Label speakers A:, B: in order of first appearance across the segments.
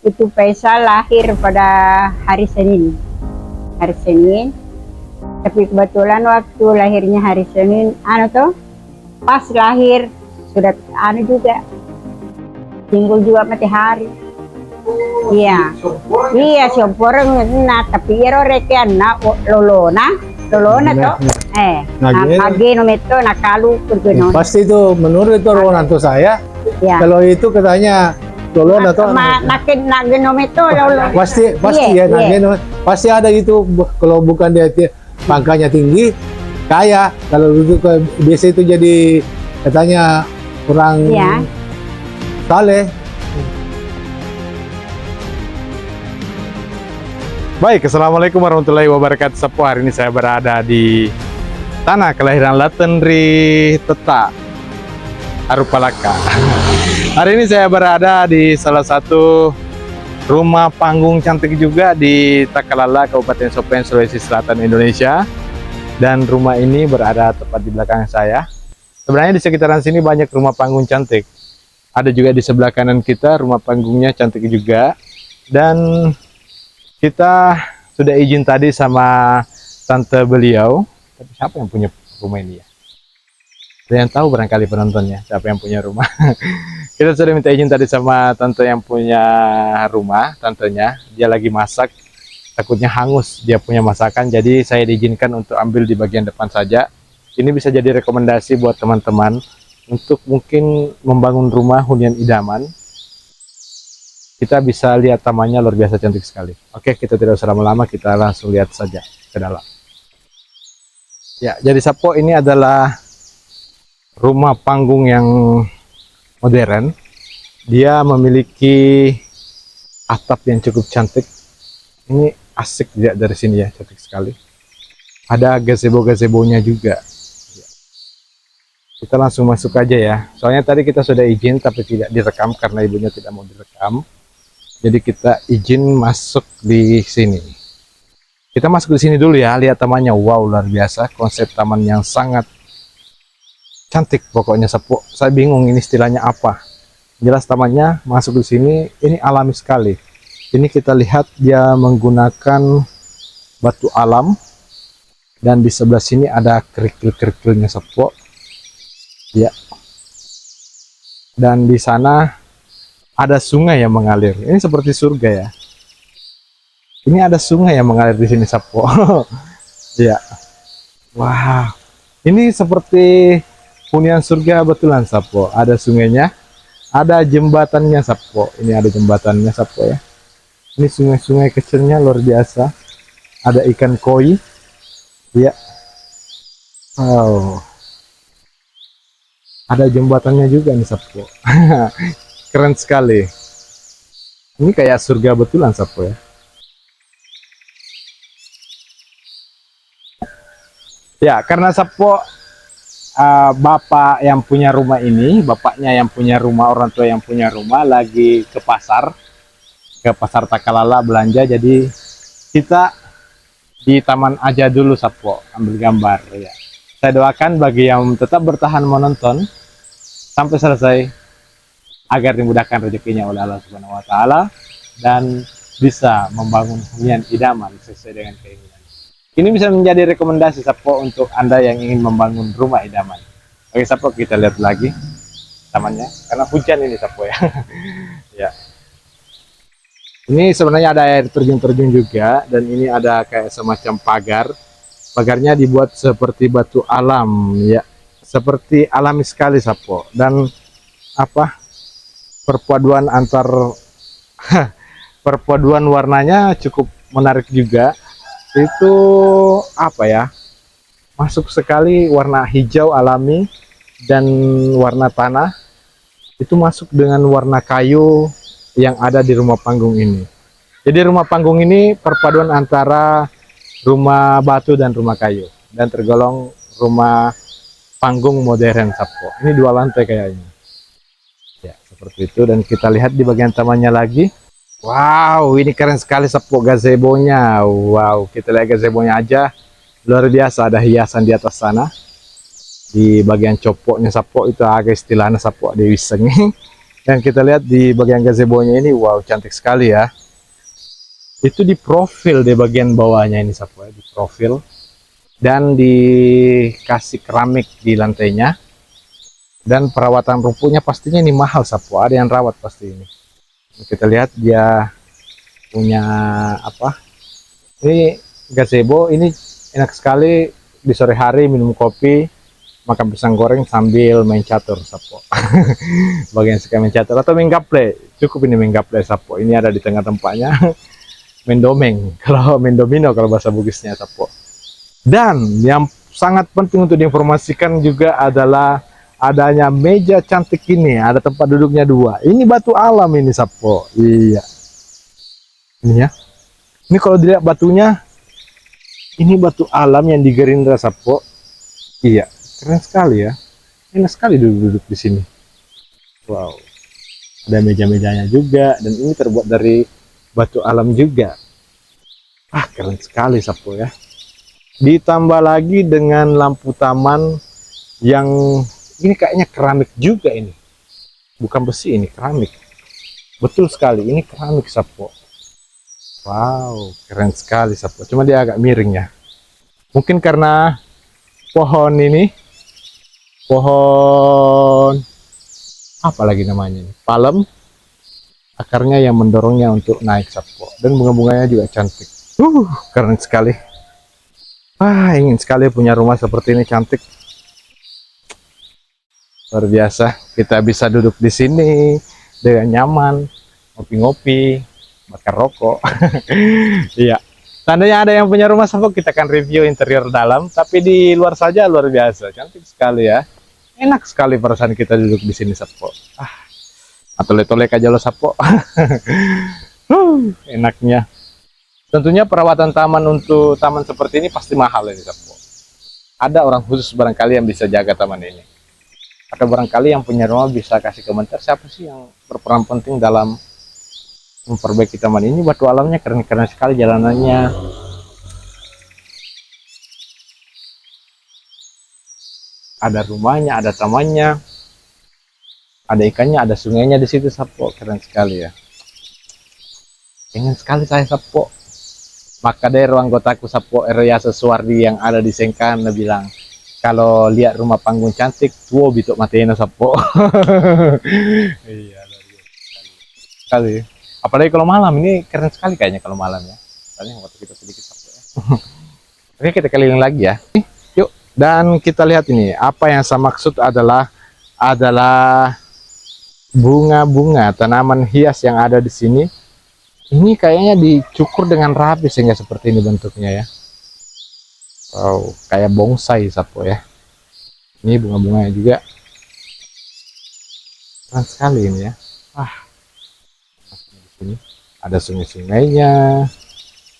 A: Itu Faisal lahir pada hari Senin. Hari Senin. Tapi kebetulan waktu lahirnya hari Senin, pas lahir sudah juga timbul juga matahari. Iya, iya siomporeng na tapi ero rekian na lolona to. Ageno meto nakalu kurgono.
B: Pasti itu menurut itu orang tua saya.
A: Ya.
B: Kalau itu katanya lolona atau
A: nakin nageno meto lolo.
B: pasti
A: Iya,
B: ya
A: iya.
B: nageno. Pasti ada itu kalau bukan dia pangkanya tinggi kaya, kalau itu biasa itu jadi katanya kurang
A: Iya.
B: saleh.
C: Baik, assalamualaikum warahmatullahi wabarakatuh. Sapo, hari ini saya berada di tanah kelahiran Latenri Teta Arupalaka. Hari ini saya berada di salah satu rumah panggung cantik juga di Takalala, Kabupaten Sopeng, Sulawesi Selatan, Indonesia. Dan rumah ini berada tepat di belakang saya. Sebenarnya di sekitaran sini banyak rumah panggung cantik. Ada juga di sebelah kanan kita rumah panggungnya cantik juga. Dan kita sudah izin tadi sama tante beliau. Tapi siapa yang punya rumah ini ya? Ada yang tahu barangkali penontonnya siapa yang punya rumah. Kita sudah minta izin tadi sama tante yang punya rumah, tantenya. Dia lagi masak, takutnya hangus dia punya masakan. Jadi saya diizinkan untuk ambil di bagian depan saja. Ini bisa jadi rekomendasi buat teman-teman untuk mungkin membangun rumah hunian idaman. Kita bisa lihat tamannya luar biasa cantik sekali. Oke, kita tidak usah lama-lama, kita langsung lihat saja ke dalam. Ya, jadi Sapo, ini adalah rumah panggung yang modern. Dia memiliki atap yang cukup cantik. Ini asik dilihat dari sini ya, cantik sekali. Ada gazebo-gazebonya juga. Kita langsung masuk aja ya. Soalnya tadi kita sudah izin tapi tidak direkam karena ibunya tidak mau direkam. Jadi kita izin masuk di sini. Kita masuk di sini dulu ya, lihat tamannya. Wow, luar biasa. Konsep taman yang sangat cantik pokoknya Sapo. Saya bingung ini istilahnya apa. Jelas tamannya masuk di sini, ini alami sekali. Ini kita lihat dia menggunakan batu alam. Dan di sebelah sini ada kerikil-kerikilnya Sapo. Ya. Dan di sana ada sungai yang mengalir. Ini seperti surga ya. Ini ada sungai yang mengalir di sini Sapo. Ya. Wah. Ini seperti hunian surga betulan Sapo. Ada sungainya, ada jembatannya Sapo. Ini ada jembatannya Sapo ya. Ini sungai-sungai kecilnya luar biasa. Ada ikan koi. Ya. Wow. Ada jembatannya juga nih Sapo. Keren sekali. Ini kayak surga betulan Sapo ya. Ya, karena Sapo bapak yang punya rumah ini, bapaknya yang punya rumah, orang tua yang punya rumah lagi ke pasar Takalala belanja. Jadi kita di taman aja dulu Sapo, ambil gambar ya. Saya doakan bagi yang tetap bertahan menonton sampai selesai agar dimudahkan rezekinya oleh Allah Subhanahu wa taala dan bisa membangun hunian idaman sesuai dengan keinginan. Ini bisa menjadi rekomendasi Sapo untuk Anda yang ingin membangun rumah idaman. Oke Sapo, kita lihat lagi tamannya karena hujan ini Sapo ya. Ya. Ini sebenarnya ada air terjun-terjun juga dan ini ada kayak semacam pagar. Pagarnya dibuat seperti batu alam ya. Seperti alami sekali Sapo, dan perpaduan antar perpaduan warnanya cukup menarik juga. Itu masuk sekali warna hijau alami dan warna tanah itu masuk dengan warna kayu yang ada di rumah panggung ini. Jadi rumah panggung ini perpaduan antara rumah batu dan rumah kayu dan tergolong rumah panggung modern Sapo. Ini 2 lantai kayaknya. Ya, seperti itu. Dan kita lihat di bagian tamannya lagi. Wow, ini keren sekali Sapo gazebonya. Wow, kita lihat gazebonya aja. Luar biasa, ada hiasan di atas sana. Di bagian copoknya Sapo itu agak istilahnya Sapo di wiseng. Dan kita lihat di bagian gazebo-nya ini, wow, cantik sekali ya. Itu di profil di bagian bawahnya ini Sapo ya, di profil. Dan dikasih keramik di lantainya. Dan perawatan rumputnya pastinya ini mahal Sapo, ada yang rawat pasti ini. Kita lihat dia punya apa? Ini gazebo ini enak sekali di sore hari minum kopi, makan pisang goreng sambil main catur Sapo. Bagian suka main catur atau main gaple, cukup ini main gaple Sapo. Ini ada di tengah tempatnya. Main domeng, kalau main domino kalau bahasa Bugisnya Sapo. Dan yang sangat penting untuk diinformasikan juga adalah adanya meja cantik ini, ada tempat duduknya 2. Ini batu alam ini Sapo. Iya. Ini ya. Ini kalau dilihat batunya, ini batu alam yang di Gerindra Sapo. Iya, keren sekali ya. Enak sekali duduk-duduk di sini. Wow. Ada meja-mejanya juga dan ini terbuat dari batu alam juga. Ah, keren sekali Sapo ya. Ditambah lagi dengan lampu taman yang ini kayaknya keramik juga ini. Bukan besi, ini keramik. Betul sekali, ini keramik Sapo. Wow, keren sekali Sapo. Cuma dia agak miring ya. Mungkin karena pohon ini, pohon apa lagi namanya ini? Palem. Akarnya yang mendorongnya untuk naik Sapo. Dan bunga-bunganya juga cantik. Keren sekali. Wah, ingin sekali punya rumah seperti ini, cantik. Luar biasa, kita bisa duduk di sini dengan nyaman, ngopi-ngopi, bakar rokok. Iya, tandanya ada yang punya rumah Sapo, kita akan review interior dalam, tapi di luar saja luar biasa, cantik sekali ya. Enak sekali perasaan kita duduk di sini Sapo. Atau tolek aja lo Sapo. Enaknya. Tentunya perawatan taman untuk taman seperti ini pasti mahal ini Sapo. Ada orang khusus barangkali yang bisa jaga taman ini. Atau barangkali yang punya rumah bisa kasih komentar siapa sih yang berperan penting dalam memperbaiki taman ini. Batu alamnya keren-keren sekali, jalanannya ada rumahnya, ada tamannya, ada ikannya, ada sungainya di situ Sapo. Keren sekali ya. Ingin sekali saya Sapo. Maka dari anggotaku Sapo Eryasa Suwardi yang ada di Sengkana bilang, kalau lihat rumah panggung cantik, tuh bitok matena Sapo. Iya, sekali. Apalagi kalau malam, ini keren sekali kayaknya kalau malam ya. Soalnya waktu kita sedikit Sapo ya. Oke, kita keliling lagi ya. Yuk, dan kita lihat ini. Apa yang saya maksud adalah bunga-bunga tanaman hias yang ada di sini. Ini kayaknya dicukur dengan rapi sehingga seperti ini bentuknya ya. Wow, kayak bonsai Sapo ya. Ini bunga-bunganya juga keren sekali ini ya. Di sini ada sungai-sungainya,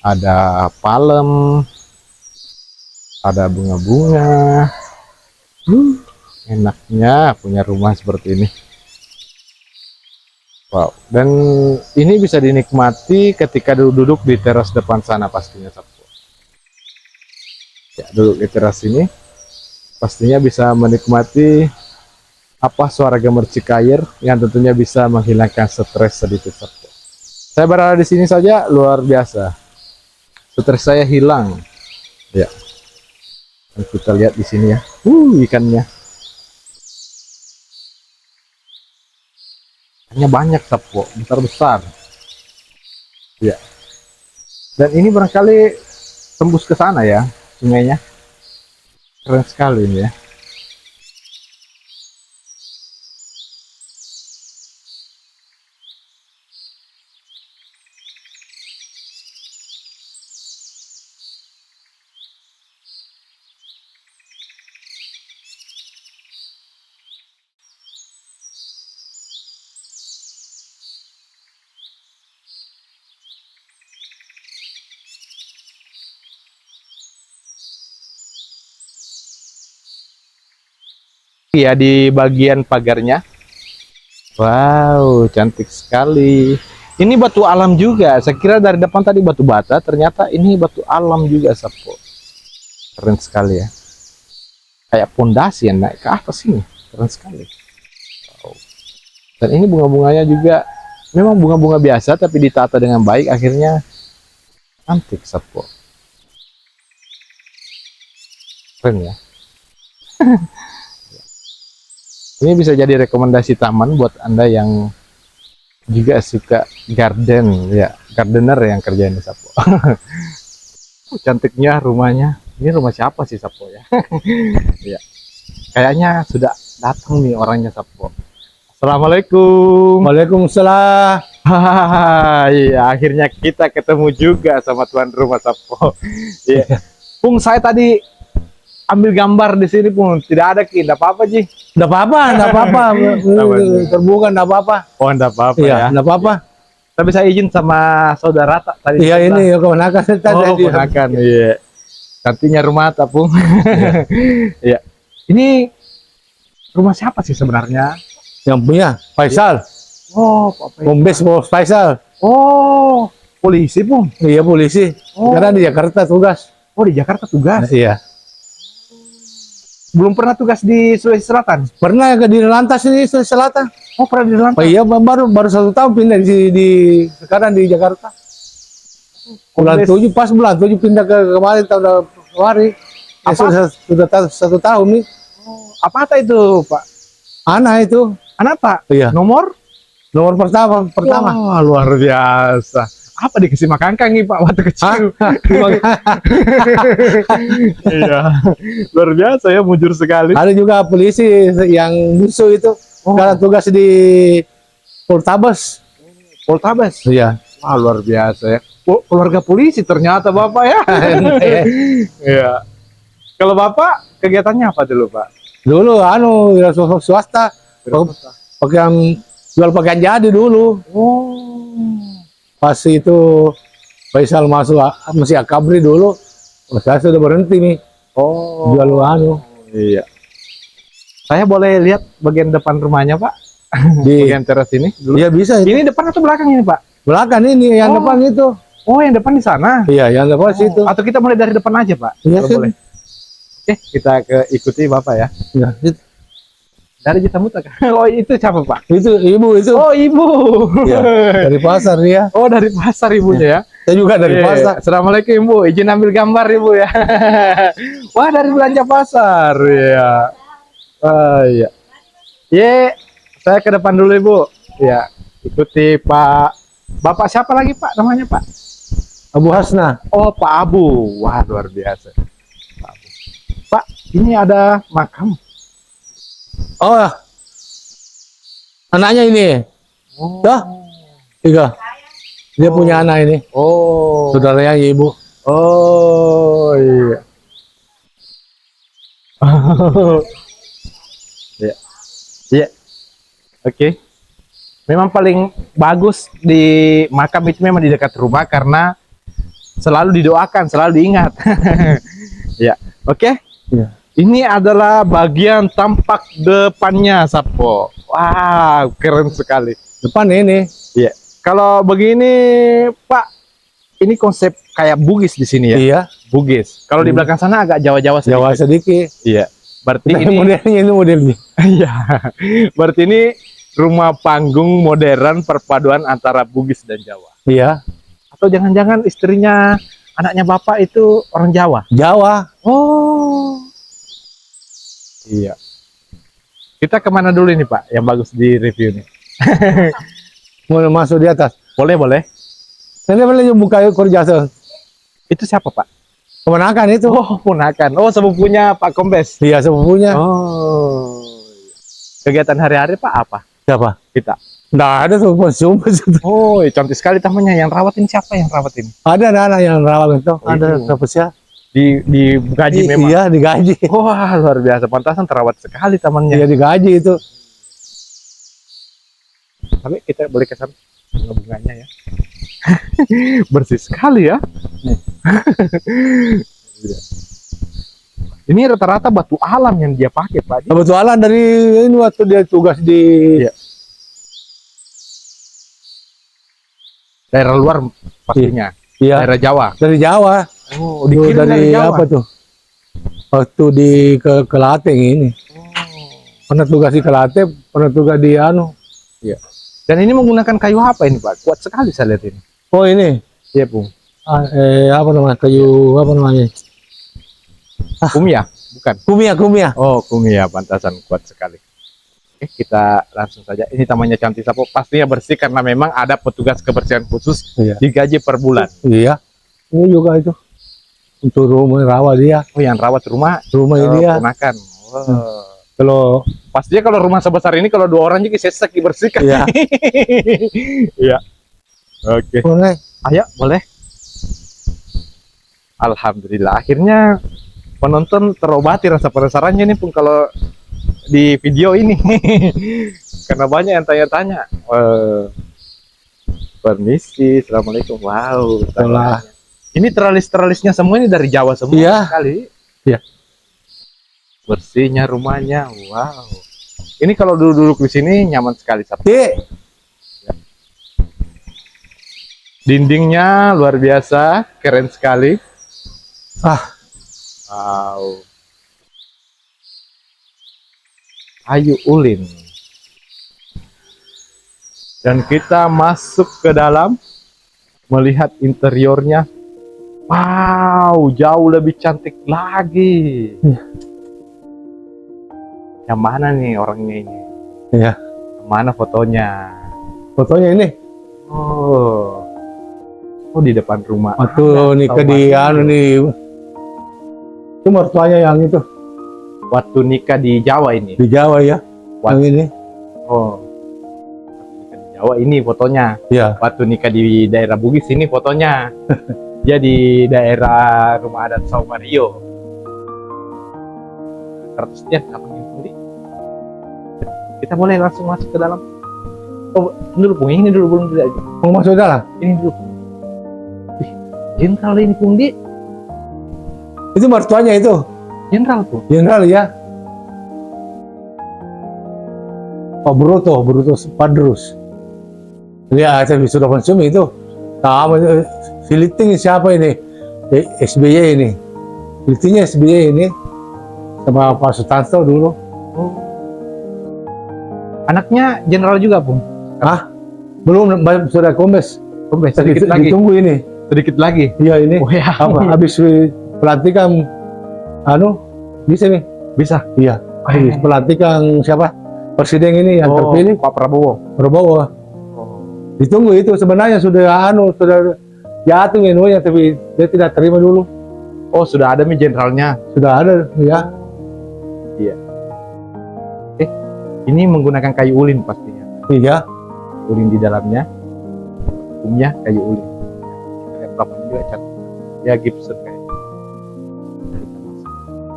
C: ada palem, ada bunga-bunga. Enaknya punya rumah seperti ini. Wow, dan ini bisa dinikmati ketika duduk di teras depan sana pastinya Sapo. Ya, duduk di teras ini pastinya bisa menikmati suara gemercik air yang tentunya bisa menghilangkan stres sedikit Sapo. Saya berada di sini saja luar biasa, stres saya hilang ya. Dan kita lihat di sini ya, ikannya banyak Sapo, besar-besar ya. Dan ini barangkali tembus ke sana ya sungainya. Keren sekali ini ya. Ya, di bagian pagarnya. Wow, cantik sekali. Ini batu alam juga. Saya kira dari depan tadi batu bata, ternyata ini batu alam juga Sapo. Keren sekali ya. Kayak pondasi yang naik ke atas ini. Keren sekali. Wow. Dan ini bunga-bunganya juga memang bunga-bunga biasa tapi ditata dengan baik, akhirnya cantik Sapo. Keren ya. Ini bisa jadi rekomendasi taman buat Anda yang juga suka garden ya, gardener yang kerjain di Sapo. Cantiknya rumahnya. Ini rumah siapa sih Sapo ya? Ya. Kayaknya sudah datang nih orangnya Sapo. Assalamualaikum.
B: Waalaikumsalam.
C: Iya, akhirnya kita ketemu juga sama tuan rumah Sapo. Iya. Pung, saya tadi ambil gambar di sini pun tidak ada Ki, tidak apa-apa Ji.
B: Enggak apa-apa, enggak apa-apa. Terbuka enggak apa-apa.
C: Oh, tidak apa-apa
B: Iya,
C: ya.
B: enggak apa-apa.
C: Tapi saya izin sama saudara tadi.
B: Iya, ini ya keponakan tadi.
C: Oh, ponakan, iya. Cantiknya rumah Pung. Iya. Ini rumah siapa sih sebenarnya?
B: Yang punya Faisal.
C: Oh, Pak
B: Kombes Bos Faisal.
C: Oh, polisi Pung.
B: Iya, polisi.
C: Oh.
B: Sekarang di Jakarta tugas.
C: Oh, di Jakarta tugas.
B: Iya.
C: Belum pernah tugas di Sulawesi Selatan.
B: Pernah ke di Lantas ini Selatan.
C: Oh, pernah di Lantas.
B: Oh iya, baru 1 tahun pindah sekarang di Jakarta. Bulan
C: Kombes.
B: 7, pas bulan 7 pindah ke kemarin tahun kemarin.
C: Apa?
B: Sudah 1 tahun nih.
C: Apa itu, Pak?
B: Anak itu.
C: Anak Pak?
B: Iya.
C: Nomor?
B: Nomor pertama.
C: Wah, luar biasa. Apa dikasih makan kang nih Pak waktu kecil? Iya, luar biasa ya, mujur sekali.
B: Ada juga polisi yang musuh itu. Sekarang tugas di Poltabes.
C: Poltabes.
B: Iya.
C: Wah, luar biasa ya. Keluarga polisi ternyata Bapak ya. Iya. Kalau Bapak kegiatannya apa dulu Pak?
B: Dulu swasta. Pakaian jual pakaian jadi dulu.
C: Oh.
B: Pas itu Faisal masuk masih Akabri dulu. Saya sudah berhenti nih.
C: Oh.
B: Jual
C: Iya. Saya boleh lihat bagian depan rumahnya Pak?
B: di
C: Bagian teras ini dulu.
B: Iya bisa itu.
C: Ini depan atau belakang ini Pak?
B: Belakang ini yang
C: Oh.
B: depan itu.
C: Oh, yang depan di sana.
B: Iya, yang depan situ.
C: Atau kita mulai dari depan aja Pak?
B: Iya,
C: Kalau
B: sih.
C: boleh. Oke, kita ikuti Bapak ya.
B: Iya, itu.
C: Dari Jitamuta kan? Oh, itu siapa Pak?
B: Itu ibu itu.
C: Oh, ibu.
B: Iya, dari pasar dia.
C: Oh, dari pasar ibunya ya?
B: Saya juga dari
C: Iya.
B: pasar.
C: Assalamualaikum Ibu, izin ambil gambar Ibu ya. Wah, dari belanja pasar ya. Iya. Ye, saya ke depan dulu Ibu. Ya, ikuti Pak. Bapak siapa lagi Pak namanya Pak?
B: Abu Hasna.
C: Oh, Pak Abu. Wah, luar biasa. Pak Abu. Pak, ini ada makam.
B: Oh, anaknya ini.
C: Oh.
B: Dah, 3. Dia punya anak ini.
C: Oh.
B: Saudaranya ibu.
C: Oh, iya. Iya. Iya. Oke. Memang paling bagus di makam itu memang di dekat rumah karena selalu didoakan, selalu diingat. Ya. Oke.
B: Iya.
C: Ini adalah bagian tampak depannya Sapo. Wah, keren sekali.
B: Depan ini.
C: Iya. Kalau begini, Pak, ini konsep kayak Bugis di sini ya.
B: Iya.
C: Bugis. Kalau di belakang sana agak Jawa-Jawa sedikit.
B: Jawa sedikit.
C: Iya. Berarti
B: Nah,
C: ini
B: modelnya ini modelnya.
C: iya. Berarti ini rumah panggung modern perpaduan antara Bugis dan Jawa.
B: Iya.
C: Atau jangan-jangan istrinya anaknya Bapak itu orang Jawa?
B: Jawa.
C: Oh. Iya. Kita kemana dulu ini Pak yang bagus di review nih?
B: Mau masuk di atas.
C: Boleh, boleh.
B: Nanti boleh buka kerja.
C: Itu siapa Pak?
B: Kemenakan itu.
C: Oh, ponakan. Oh, sepupunya Pak Kombes.
B: Iya, sepupunya.
C: Oh. Kegiatan hari-hari Pak apa?
B: Siapa?
C: Kita.
B: Nggak ada tuh sumpah.
C: Oh, cantik sekali tamannya. Yang rawatin siapa yang rawatin?
B: Ada anak yang rawat itu.
C: Oh,
B: Ada
C: itu.
B: siapa?
C: Di gaji memang.
B: Iya, digaji.
C: Wah, luar biasa. Pantasan terawat sekali tamannya.
B: Iya, digaji itu.
C: Tapi kita boleh ke sana bunga-bunganya ya. Bersih sekali ya. Ini rata-rata batu alam yang dia pakai Pak.
B: Kebetulan dari ini waktu dia tugas di
C: Iya. Daerah luar pastinya.
B: Iya,
C: Daerah Jawa.
B: dari Jawa.
C: Oh,
B: Tuh,
C: dikirim dari Jawa.
B: apa tuh? Waktu di Kelateng ini. Pernah tugas di Kelateng, pernah tugas di
C: Iya. Dan ini menggunakan kayu apa ini Pak? Kuat sekali saya lihat ini.
B: Oh ini,
C: Iya Pung.
B: apa namanya, kayu, apa namanya?
C: Kumia, bukan?
B: Kumia.
C: Oh, kumia, pantasan kuat sekali. Oke, kita langsung saja. Ini tamannya Cantik Sapo. Pastinya bersih karena memang ada petugas kebersihan khusus
B: Iya.
C: digaji per bulan.
B: Iya. Ini juga itu. Untuk rumah rawat dia.
C: Oh, yang rawat rumah
B: Rumah dia.
C: ponakan. Wow.
B: Kalau
C: Pastinya kalau rumah sebesar ini kalau 2 orang juga sesek dibersihkan.
B: Iya.
C: Iya. Oke.
B: boleh.
C: Ayo, boleh. Alhamdulillah. Akhirnya penonton terobati rasa penasarannya nih Pung kalau di video ini. Karena banyak yang tanya-tanya. Permisi, assalamualaikum. Wow.
B: Wah.
C: Ini teralis-teralisnya semua ini dari Jawa semua
B: Iya.
C: sekali.
B: Iya.
C: Bersihnya rumahnya, wow. Ini kalau duduk di sini nyaman sekali. Dindingnya luar biasa, keren sekali. Wow. Kayu ulin. Dan kita masuk ke dalam melihat interiornya. Wow, jauh lebih cantik lagi. Yang mana nih orangnya ini?
B: Iya.
C: Yang mana fotonya?
B: Fotonya ini.
C: Oh, di depan rumah.
B: Waktu nikah di anu nih. Itu mertuanya yang itu.
C: Waktu nikah di Jawa ini.
B: Di Jawa ya. Yang ini.
C: Oh, nikah di Jawa ini fotonya.
B: Iya.
C: Waktu nikah di daerah Bugis ini fotonya. Dia di daerah rumah adat Saumario. 100 yen apa sendiri. Kita boleh langsung masuk ke dalam. Oh, dulu Pung, ini dulu belum tidak.
B: Mau masuk dalam?
C: Ini dulu Pung. Wih, jenderal ini Pung di.
B: Itu mertuanya itu.
C: Jenderal Pung.
B: Jenderal ya. Pak Bruto Padrus. Ya, saya sudah konsumsi itu. Sama Filiting siapa ini? SBY ini. Filitingnya SBY ini. Sama Pak Sutanto dulu.
C: Oh. Anaknya jenderal juga Pung.
B: Hah? Belum, sudah kombes.
C: Sedikit lagi.
B: Ditunggu ini.
C: Sedikit lagi.
B: Iya ini.
C: Oh ya.
B: Apa? Habis pelantikan, bisa nih.
C: Bisa.
B: Iya. Habis pelantikan siapa? Presiden ini yang terpilih.
C: Pak Prabowo.
B: Prabowo. Ditunggu itu sebenarnya sudah sudah jatuh menunya tapi dia tidak terima dulu.
C: Oh, sudah ada nih jenderalnya.
B: Sudah ada ya.
C: Iya. Ini menggunakan kayu ulin pastinya.
B: Iya.
C: Ulin di dalamnya. Umumnya kayu ulin. Kayak pelapan juga cantik. Ya gipsen kayak.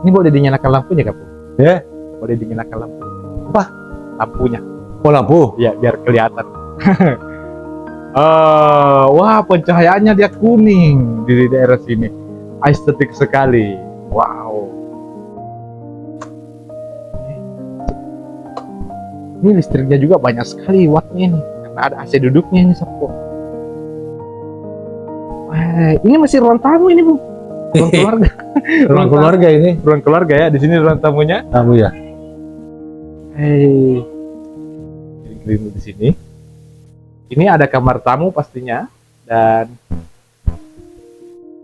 C: Ini boleh dinyalakan lampunya Kak, Bu?
B: Ya.
C: Boleh dinyalakan lampu.
B: Apa?
C: Lampunya.
B: Oh, lampu.
C: Ya, biar kelihatan. Wah, pencahayaannya dia kuning di daerah sini. Estetik sekali. Wow. Ini listriknya juga banyak sekali wattnya ini. Karena ada AC duduknya ini Sapo. Ini masih ruang tamu ini Bu. Ruang keluarga.
B: Ruang keluarga ini.
C: Ruang keluarga ya. Di sini ruang tamunya.
B: Tamu ya.
C: Ini di sini. Ini ada kamar tamu pastinya dan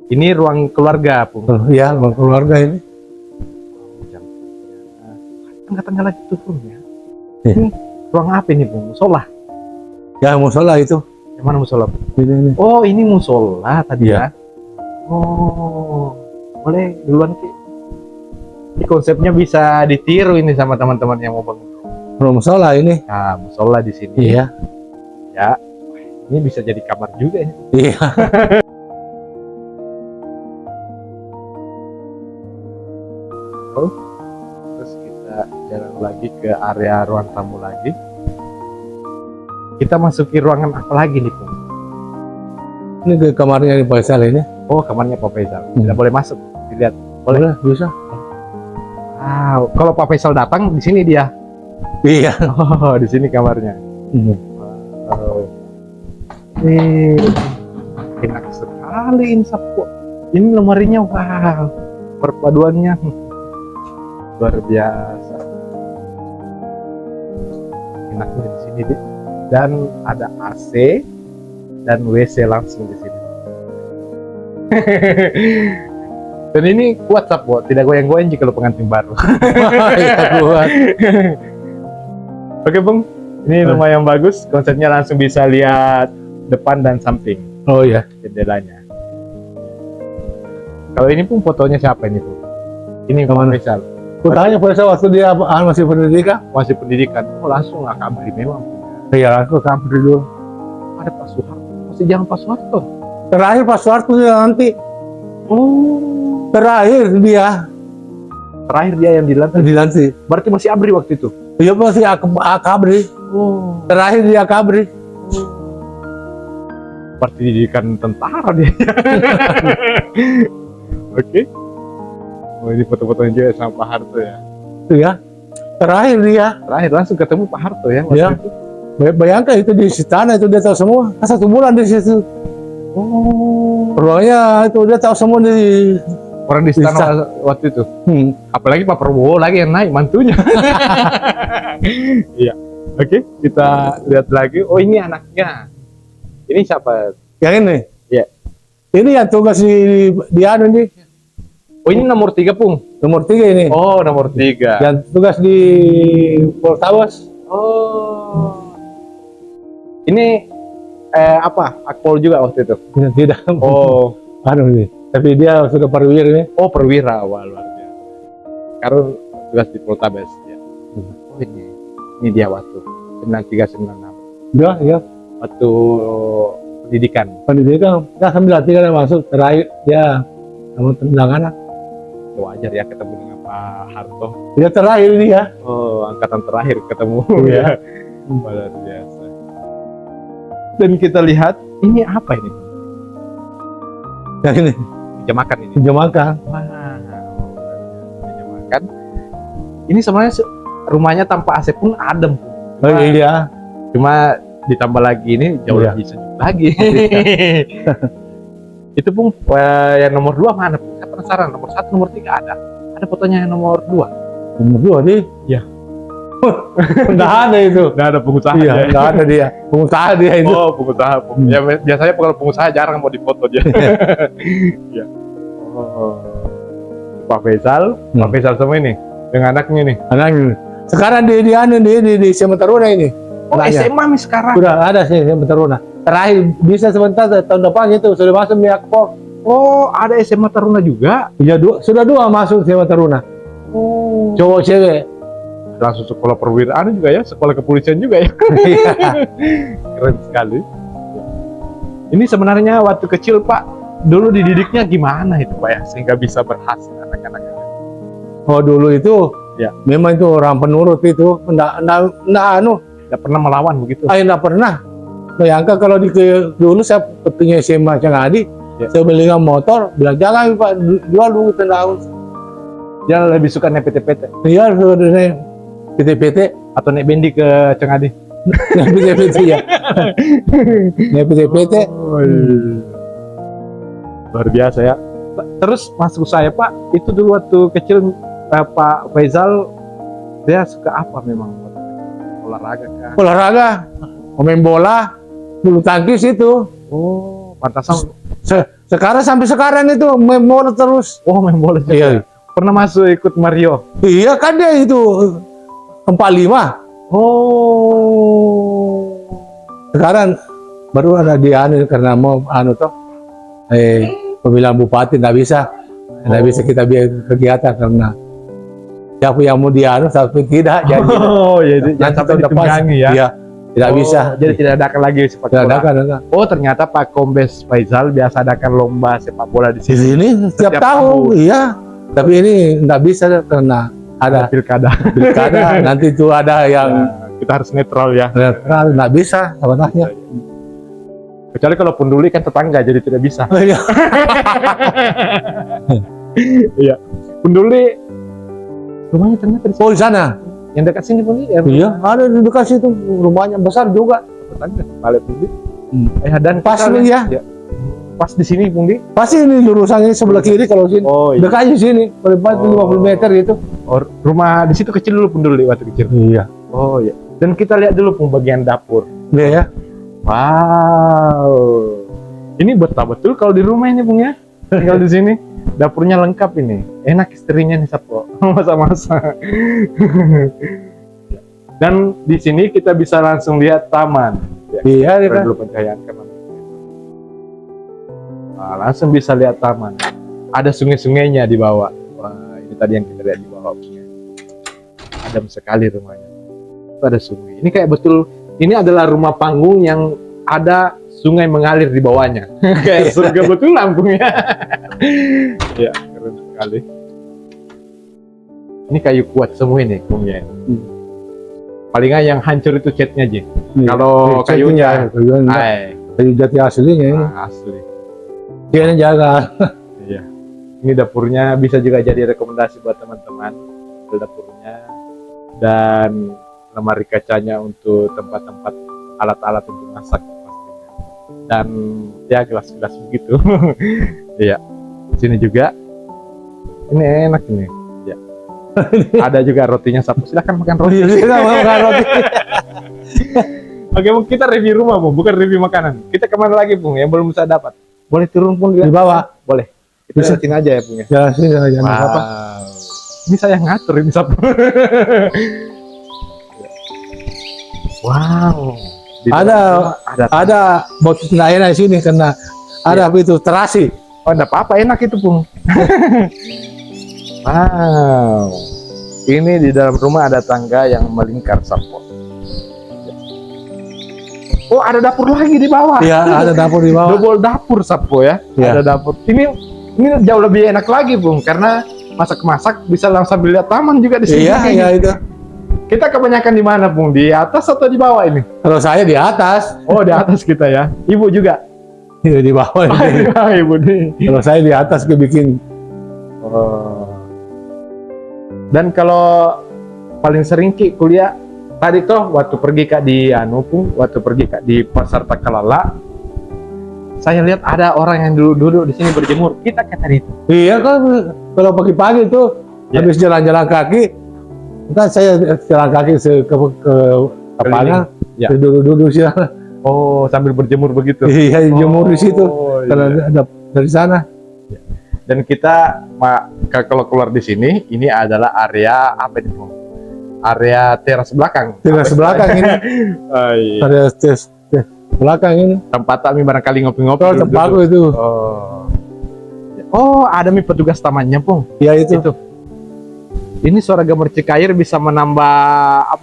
C: ini ruang keluarga Pung.
B: Iya, ruang keluarga ini.
C: Tengah-tengah lagi turun ya.
B: Iya.
C: Ini ruang apa ini Pung? Musola.
B: Ya, musola itu.
C: Yang mana musola?
B: Ini.
C: Oh, ini musola tadi
B: Iya.
C: ya. Oh, boleh duluan Ki. Ini konsepnya bisa ditiru ini sama teman-teman yang mau bangun.
B: Ruang musola ini.
C: Nah, musola di sini.
B: Iya.
C: Ya, ini bisa jadi kamar juga ini.
B: Iya.
C: Terus kita jalan lagi ke area ruang tamu lagi. Kita masuki ruangan apa lagi nih Pung?
B: Ini ke kamarnya Pak Faisal ini.
C: Oh, kamarnya Pak Faisal. Tidak boleh masuk. Dilihat.
B: Boleh, bisa.
C: Wow, kalau Pak Faisal datang di sini dia.
B: Iya.
C: Oh, di sini kamarnya. Wow. Enak sekali ini Sapo. Ini lemarinya wow. Perpaduannya luar biasa. Enaknya di sini deh. dan ada AC dan WC langsung di sini. Dan ini kuat Sapo, tidak goyang-goyang jika lo pengantin baru.
B: Iya, kuat.
C: Oke Bung, ini lumayan bagus. Konsepnya langsung bisa lihat depan dan samping
B: Oh iya.
C: jendelanya. Kalau ini Bung, fotonya siapa ini Bung? Ini Bung
B: Kemana?
C: Faisal.
B: Kutanya pada waktu dia masih pendidikan.
C: Masih pendidikan. Oh langsung akabri memang.
B: Iya, aku kampus dulu.
C: Ada Pak Soeharto. Masih jangan Pak Soeharto.
B: Terakhir pas waktu dia nanti.
C: Oh.
B: Terakhir dia
C: Terakhir dia yang dilantik.
B: dilantik.
C: Berarti masih abri waktu itu.
B: Iya masih akabri.
C: Oh.
B: Terakhir dia akabri.
C: Berarti didikan tentara dia. Oke. Oh ini foto-fotonya juga sama Pak Harto ya.
B: Iya. Terakhir dia.
C: Terakhir langsung ketemu Pak Harto ya. Waktu
B: Iya.
C: itu.
B: Bayangkan itu di istana itu dia tahu semua. Kan 1 bulan di situ.
C: Oh.
B: Ruangnya itu dia tahu semua di.
C: Orang di istana waktu itu. Apalagi Pak Prabowo lagi yang naik mantunya. Iya. Oke, kita lihat lagi. Oh ini anaknya. Ini siapa?
B: Yang ini.
C: Iya.
B: Ini yang tugas di anu nih.
C: Oh ini nomor 3 Pung.
B: Nomor 3 ini.
C: Oh nomor 3.
B: Yang tugas di Poltabes.
C: Oh. Ini apa? Akpol juga waktu itu.
B: Tidak.
C: Oh.
B: Anu nih. Tapi dia sudah perwira nih.
C: Oh perwira awal luar biasa. Karena tugas di Poltabes ya. Oh ini dia waktu 9396.
B: Iya, iya.
C: Waktu pendidikan.
B: Pendidikan. Nah, sambil latihan dia masuk terakhir dia kamu tendang anak.
C: Wajar ya ketemu dengan Pak Harto.
B: Dia terakhir dia.
C: Oh angkatan terakhir ketemu.
B: Iya.
C: Ya. Luar biasa. Dan kita lihat ini apa ini?
B: Yang ini.
C: Meja makan ini.
B: Meja makan.
C: Wow. Meja makan. Ini sebenarnya rumahnya tanpa AC pun adem.
B: Oh iya.
C: Cuma ditambah lagi ini jauh
B: Iya.
C: lebih sejuk lagi. Itu Pung yang nomor 2 mana Pung? Saya penasaran. Nomor 1, nomor 3 ada. Ada fotonya yang nomor 2.
B: Nomor 2 nih.
C: Iya.
B: Nggak ada itu.
C: Nggak ada pengusaha.
B: Iya,
C: ya?
B: nggak ada dia. Pengusaha dia itu.
C: Oh, pengusaha. Ya, biasanya kalau pengusaha jarang mau dipoto dia. Iya. Oh. Pak Faisal, Pak Faisal sama ini dengan anaknya nih.
B: Anaknya. Sekarang di SMA Taruna ini.
C: Oh,
B: Anaknya.
C: SMA nih sekarang.
B: Sudah ada sih SMA Taruna. Terakhir bisa sebentar tahun depan itu sudah masuk di Akpol.
C: Oh, ada SMA Taruna juga.
B: Iya, sudah 2 masuk SMA Taruna.
C: Oh.
B: Cowok cewek.
C: Langsung sekolah perwiraan juga ya, sekolah kepolisian juga ya.
B: Iya.
C: Keren sekali. Ini sebenarnya waktu kecil Pak, dulu dididiknya gimana itu Pak ya, sehingga bisa berhasil anak-anaknya?
B: Oh dulu itu,
C: Ya.
B: memang itu orang penurut itu, nggak
C: pernah melawan begitu.
B: nggak pernah. Bayangkan kalau dulu saya petunya SMA Cangadi,
C: Ya.
B: saya beli motor, bilang jangan Pak jual dulu tendang.
C: Dia lebih suka naik PT-PT
B: Iya, sudah naik PT-PT,
C: atau naik bendi ke Cengadi.
B: naik PT-PT ya, naik PT-PT.
C: Oh, iya. Luar biasa ya. Terus masuk saya Pak, itu dulu waktu kecil Pak Faisal dia suka apa memang? Olahraga kan?
B: Olahraga, main bola, bulu tangkis itu.
C: Oh, pantasan.
B: Sekarang sampai sekarang itu main bola terus.
C: Oh, main bola juga.
B: Iya.
C: Pernah masuk ikut Mario?
B: Iya kan dia itu 45.
C: Oh.
B: Sekarang baru ada di anu karena mau anu toh pemilihan bupati nggak bisa bisa kita biar kegiatan karena siapa yang mau dianu tapi tidak jadi
C: Oh, jadi jangan sampai ditunggangi ya.
B: Iya, tidak bisa.
C: Jadi tidak adakan lagi sepak
B: Tidak
C: bola.
B: adakan.
C: Oh, ternyata Pak Kombes Faisal biasa adakan lomba sepak bola di
B: Di
C: sini.
B: sini setiap tahun, iya. Tapi ini nggak bisa karena ada
C: Pilkada.
B: pilkada. Nanti itu ada yang
C: Kita harus netral ya.
B: netral, nggak bisa sebenarnya.
C: Kecuali kalau Punduli kan tetangga jadi tidak bisa.
B: Iya.
C: Iya. Punduli rumahnya ternyata di sini.
B: Oh di sana.
C: Yang dekat sini Punduli ya.
B: Iya, ada di dekat situ rumahnya besar juga.
C: Tetangga. Balik Punduli. Dan
B: Pas
C: kita
B: nih ya.
C: Pas di sini Punduli.
B: Pasti ini jurusan ini sebelah kiri kalau sini.
C: Oh iya.
B: Dekatnya sini, paling 50 meter gitu.
C: Oh, rumah di situ kecil dulu Punduli waktu kecil.
B: Iya.
C: Oh iya. Dan kita lihat dulu Pung bagian dapur.
B: Iya ya.
C: Wow. Ini betah betul kalau di rumah ini, Bung ya. Tinggal di sini. Dapurnya lengkap ini. Enak istrinya nih, Sapo. Masa-masa. Dan di sini kita bisa langsung lihat taman. Ya,
B: Iya,
C: kita
B: kan.
C: dulu pencahayaan kanan. Nah, langsung bisa lihat taman. Ada sungai-sungainya di bawah. Wah, ini tadi yang kita lihat di bawah. Adem sekali rumahnya. Itu ada sungai. Ini kayak betul, ini adalah rumah panggung yang ada sungai mengalir di bawahnya. Kayak surga betul Lampungnya. Ya, keren sekali. Ini kayu kuat semua ini, Bungnya. Palingan yang hancur itu catnya aja.
B: Iya.
C: Kalau kayunya,
B: kayu jati aslinya ini.
C: asli.
B: Dia yang jaga.
C: Iya. Ini dapurnya bisa juga jadi rekomendasi buat teman-teman. Dapurnya dan lemari kacanya untuk tempat-tempat alat-alat untuk masak pastinya. Dan ya gelas-gelas begitu. Iya. Sini juga. Ini enak ini. Ya. Ada juga rotinya, Sapu. Silakan makan roti.
B: Makan roti.
C: Oke, Bung, kita review rumah, Bung, bukan review makanan. Kita kemana lagi, Bung, yang belum saya dapat? Boleh turun pun
B: Di bawah.
C: Boleh. Kita
B: Bisa.
C: sini aja ya, Bung ya.
B: Jalan sini jangan
C: Wow.
B: apa.
C: Ini saya ngatur ini, Sapu. Wow. Di dalam rumah
B: Ada bot nggak enak di sini karena ada itu terasi.
C: Oh, enggak apa-apa, enak itu, Bung. Wow. Ini di dalam rumah ada tangga yang melingkar, Sapu. Oh, ada dapur lagi di bawah.
B: Iya, ada dapur di bawah.
C: Double dapur, Sapo ya.
B: Iya.
C: Ada dapur. Ini jauh lebih enak lagi, Bung, karena masak-masak bisa langsung sambil lihat taman juga di sini.
B: Iya, iya itu.
C: Kita kebanyakan di mana, Bung? Di atas atau di bawah ini?
B: Kalau saya di atas,
C: Oh, di atas kita ya. Ibu juga.
B: iya, di bawah.
C: Oh, di bawah, Ibu nih.
B: Kalau saya di atas bikin
C: Oh. Dan kalau paling sering Ki kuliah tadi tuh waktu pergi Kak di waktu pergi Kak di Pasar Takalala, saya lihat ada orang yang duduk di sini berjemur. Kita kayak tadi itu.
B: Iya kan, kalau pagi-pagi itu
C: Ya.
B: habis jalan-jalan kaki, kan saya jalan kaki ke lapangan,
C: Ya.
B: duduk-duduk sih.
C: Oh, sambil berjemur begitu.
B: Iya, jemur di situ.
C: Oh,
B: Karena
C: iya.
B: ada dari sana.
C: Dan kita kalau keluar di sini, ini adalah area apa ini, Bung? Area teras belakang.
B: Teras
C: Apa
B: belakang
C: istilahnya?
B: ini.
C: Oh, iya.
B: Ada tes belakang ini.
C: Tempat kami barangkali ngopi-ngopi.
B: Oh,
C: duduk-duduk.
B: tempatku itu.
C: Oh. Oh, ada mi petugas tamannya, Bung.
B: Ya itu.
C: Itu. Ini suara gemercik air bisa menambah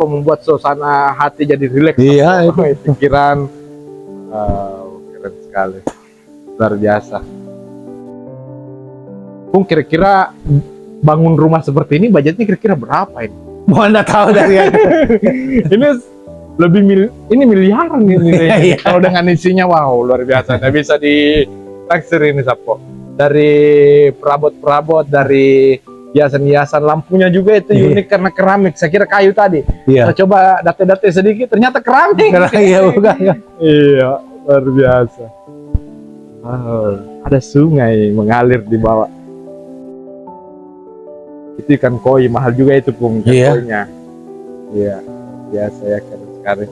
C: membuat suasana hati jadi rileks.
B: Iya, itu.
C: Pikiran. Wow, keren sekali. Luar biasa. Bung, kira-kira bangun rumah seperti ini budgetnya kira-kira berapa ini?
B: Mau anda tahu dari
C: Ini lebih ini miliaran ini.
B: Iya.
C: Kalau dengan isinya, wow, luar biasa. Nggak bisa ditaksir ini, Sapo. Dari perabot-perabot, dari hiasan-hiasan, lampunya juga itu
B: Iya.
C: unik karena keramik. Saya kira kayu tadi.
B: Iya.
C: Saya coba date-date sedikit, ternyata keramik.
B: Iya, bukan.
C: Iya, luar biasa. Wow, ada sungai mengalir di bawah. Itu ikan koi, mahal juga itu, Bung, ikan
B: Iya.
C: koinya. Iya, biasa ya, keren sekali.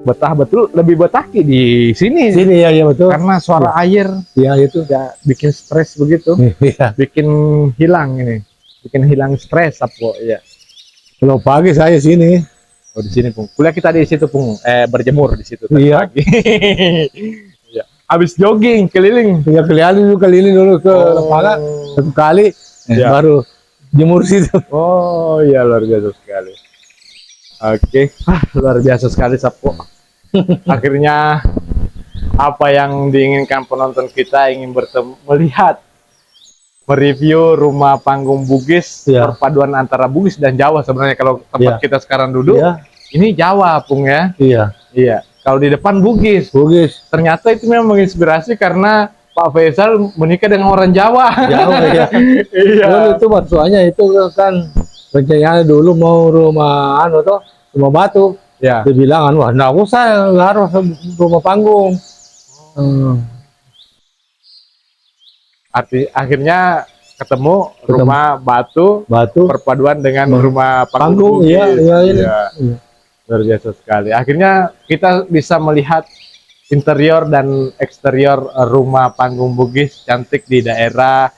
C: Betah betul, lebih betah Ki di sini.
B: Sini ya, iya betul.
C: Karena suara air
B: Iya itu.
C: ya bikin stres begitu,
B: Iya.
C: bikin hilang ini, bikin hilang stres, Sapo. Iya.
B: Kalau pagi saya sini.
C: Oh, di sini, Bung. Kuliah kita di situ, Bung. Berjemur di situ tadi
B: Iya.
C: pagi. Iya. Habis jogging keliling.
B: Ya keliling dulu ke lapangan satu kali,
C: Iya.
B: baru jemur situ.
C: Oh iya, luar biasa sekali. Oke, luar biasa sekali, Sapo. Akhirnya apa yang diinginkan penonton kita, ingin melihat, mereview rumah panggung Bugis,
B: Iya.
C: perpaduan antara Bugis dan Jawa sebenarnya. Kalau tempat
B: Iya.
C: kita sekarang duduk,
B: Iya,
C: ini Jawa, Pung ya.
B: iya.
C: Iya. Kalau di depan Bugis.
B: Bugis.
C: Ternyata itu memang menginspirasi karena Pak Faisal menikah dengan orang Jawa.
B: Jawa ya.
C: Iya.
B: Itu maksudnya itu kan rencananya dulu mau rumah rumah batu.
C: Ya.
B: Dia bilang wah nggak usah, nggak harus rumah panggung.
C: Akhirnya ketemu rumah batu
B: Batu
C: perpaduan dengan rumah
B: panggung,
C: Bugis.
B: iya, iya, ini.
C: Iya.
B: Iya.
C: Luar biasa sekali. Akhirnya kita bisa melihat interior dan eksterior rumah panggung Bugis cantik di daerah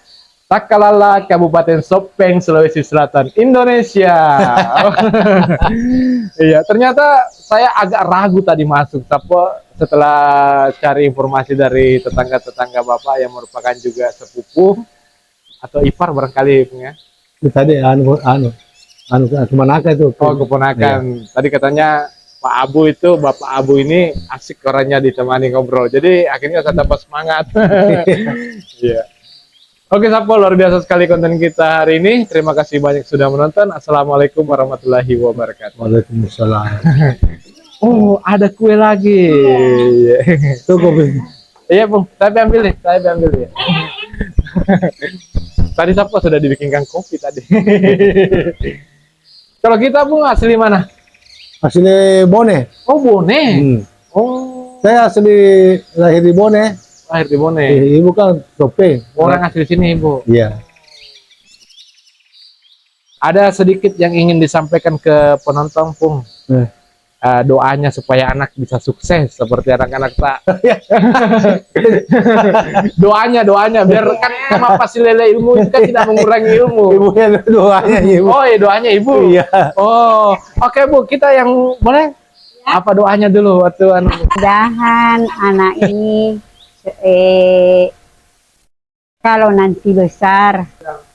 C: Takalala, Kabupaten Sopeng, Sulawesi Selatan, Indonesia. Iya, ternyata saya agak ragu tadi masuk, tapi setelah cari informasi dari tetangga-tetangga Bapak yang merupakan juga sepupu atau ipar barangkali ya.
B: Tadi kemanakah itu?
C: Oh, keponakan. Tadi katanya Pak Abu itu, Bapak Abu ini asik orangnya ditemani ngobrol. Jadi akhirnya saya tambah semangat. Iya. Oke, Sapo, luar biasa sekali konten kita hari ini. Terima kasih banyak sudah menonton. Assalamualaikum warahmatullahi wabarakatuh.
B: Waalaikumsalam.
C: Oh, ada kue lagi.
B: Itu kopi.
C: Iya, Bung. Saya ambil deh. Saya ambil ya. Tadi Sapo sudah dibikinkan kopi tadi. Kalau kita, Bung, asli mana?
B: Asli Bone.
C: Oh, Bone. Oh,
B: Saya asli lahir di Bone.
C: lahir di Bone.
B: Ibu kan Sopeng.
C: Orang asli sini, Ibu.
B: Iya.
C: Ada sedikit yang ingin disampaikan ke penonton, Pung. Doanya supaya anak bisa sukses seperti anak-anak tak. doanya biar kan pasti lele ilmu itu kan tidak mengurangi ilmu.
B: Ibunya doanya ibu.
C: Oh, ya doanya Ibu.
B: Iya.
C: Oh, oke Bu, kita yang boleh apa doanya dulu waktu anu.
A: Mudah-mudahan anak ini kalau nanti besar,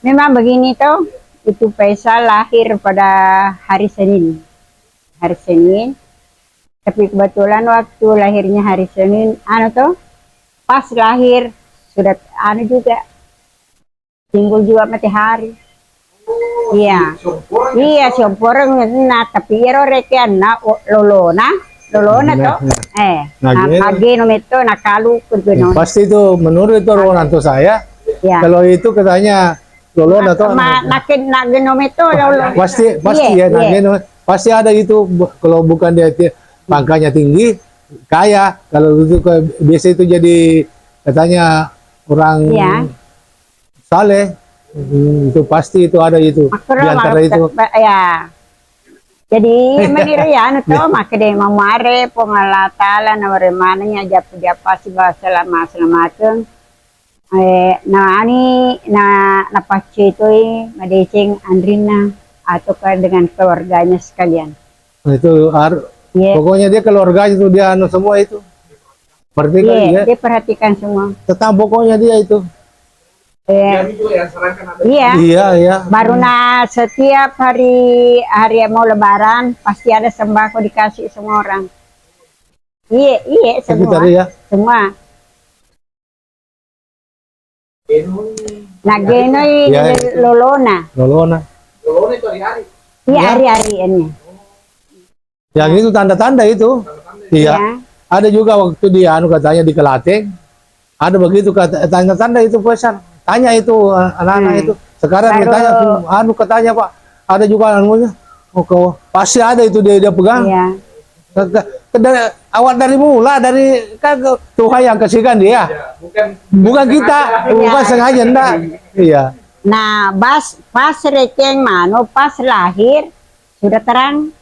A: memang begini toh, itu Faisal lahir pada hari Senin. Hari Senin, tapi kebetulan waktu lahirnya hari Senin, pas lahir sudah juga timbul juga matahari. Iya, iya somporeng na tapi ero rekian na lolona toh, ageno meto nakalu kurgono.
B: Pasti itu menurut itu orang tua saya.
A: Ya.
B: Kalau itu katanya lolon atau
A: nageno meto lolo.
B: pasti
A: Iya,
B: ya nageno. Pasti ada itu kalau bukan dia pangkanya tinggi kaya, kalau itu biasa itu jadi katanya orang saleh. Itu pasti itu ada itu di antara itu.
A: Ya. Jadi meniru ya toh maka dia mamare pengalatala na mananya japa si bahasa lama selamateng. Nah ani na pace itu madeceng Andrina atau dengan keluarganya sekalian.
B: Itu pokoknya dia keluarganya itu dia semua itu.
A: Dia perhatikan semua.
B: Tetap pokoknya dia itu. Iya.
A: Baru setiap hari mau Lebaran pasti ada sembako dikasih semua orang. Iya semua.
B: Ya.
A: Semua. Nah genoi lolona.
B: Lolona
C: itu hari-hari.
A: Iya hari-hari ini.
B: Yang itu tanda-tanda itu. Iya. Ada juga waktu dia katanya di Kelateng. Ada begitu tanda-tanda itu pesan. Tanya itu anak-anak itu. Sekarang ditanya katanya Pak, ada juga anunya. Oh, pasti ada itu dia pegang.
A: Iya.
B: Awal dari mula dari kan Tuhan yang kasihkan dia. Bukan kita, bukan sengaja enggak. Iya.
A: Nah, pas rekeng pas lahir sudah terang.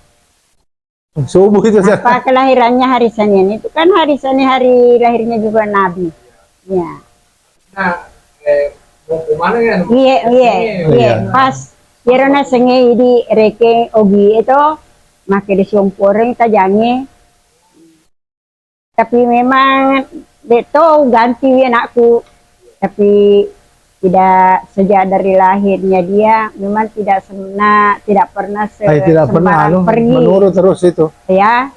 B: Subuh itu.
A: Apa kelahirannya hari Senin itu kan hari Senin hari lahirnya juga Nabi. Ya.
C: Nah, mau kemana ya?
A: Iya. Pas Yerona senge di reke ogi itu make di somporeng tajange. Tapi memang beto ganti anakku. Tapi tidak sejak dari lahirnya dia memang tidak pernah sembarang pergi.
B: Menurut terus itu.
A: Ya.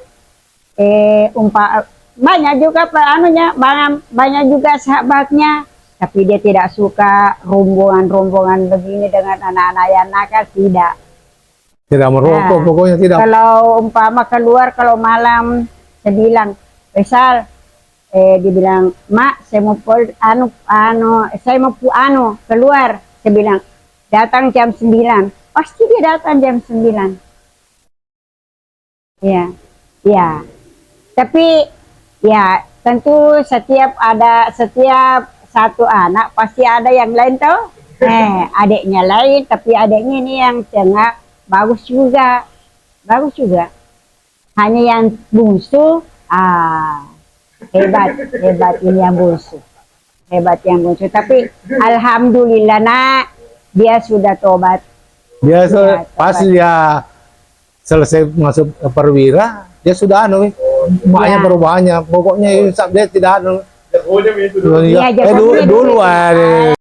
A: Banyak juga banyak juga sahabatnya, tapi dia tidak suka rombongan begini dengan anak-anak yang nakal, tidak.
B: Tidak merokok, pokoknya tidak.
A: Kalau umpama keluar kalau malam, saya bilang, Faisal, dibilang, Mak, saya mau keluar. Saya bilang, datang jam 9. Pasti dia datang jam 9. Ya. Tapi ya tentu setiap satu anak pasti ada yang lain toh. Adiknya lain, tapi adiknya ini yang tengah bagus juga. Hanya yang bungsu, hebat ini yang bungsu. Hebat yang bungsu. Tapi alhamdulillah nak, dia sudah tobat.
B: Dia
A: Iya,
B: pas
A: tobat.
B: dia selesai masuk perwira, dia sudah banyak
A: Iya.
B: perubahannya. Pokoknya dia tidak
A: Iya,
B: dulu
A: jadinya
B: dulu
A: dia-